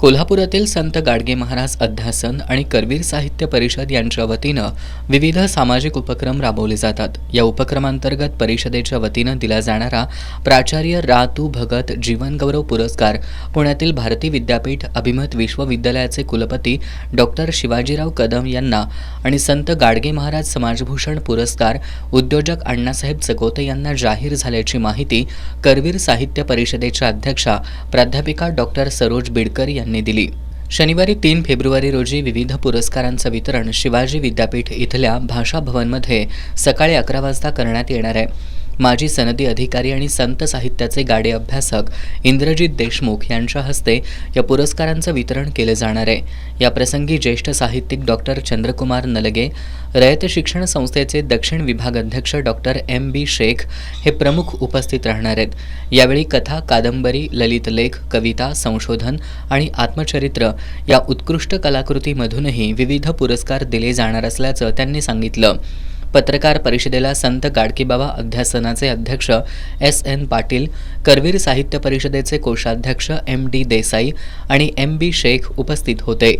कोल्हापुरातील संत गाडगे महाराज अध्यासन आणि करवीर साहित्य परिषद यांच्या वतीनं विविध सामाजिक उपक्रम राबवले जातात। या उपक्रमांतर्गत परिषदेच्या वतीनं दिला जाणारा प्राचार्य रा.तु. भगत जीवनगौरव पुरस्कार पुण्यातील भारती विद्यापीठ अभिमत विश्वविद्यालयाचे कुलपती डॉक्टर शिवाजीराव कदम यांना आणि संत गाडगे महाराज समाजभूषण पुरस्कार उद्योजक अण्णासाहेब चकोते यांना जाहीर झाल्याची माहिती करवीर साहित्य परिषदेच्या अध्यक्षा प्राध्यापिका डॉक्टर सरोज बिडकर यांनी दिली। शनिवारी 3 फेब्रुवारी रोजी विविध पुरस्कारांचं वितरण शिवाजी विद्यापीठ इथल्या भाषा भवनमध्ये सकाळी 11 वाजता करण्यात येणार आहे। माजी सनदी अधिकारी आणि संत साहित्याचे गाडे अभ्यासक इंद्रजित देशमुख यांच्या हस्ते या पुरस्कारांचं वितरण केले जाणार आहे। या प्रसंगी ज्येष्ठ साहित्यिक डॉक्टर चंद्रकुमार नलगे, रयत शिक्षण संस्थेचे दक्षिण विभाग अध्यक्ष डॉक्टर M.B. शेख हे प्रमुख उपस्थित राहणार आहेत। यावेळी कथा, कादंबरी, ललित लेख, कविता, संशोधन आणि आत्मचरित्र या उत्कृष्ट कलाकृतीमधूनही विविध पुरस्कार दिले जाणार असल्याचं त्यांनी सांगितलं। पत्रकार परिषदेला संत गाडगेबाबा अध्यासनाचे अध्यक्ष S.N. पाटील, करवीर साहित्य परिषदेचे कोषाध्यक्ष M.D. देसाई आणि M.B. शेख उपस्थित होते।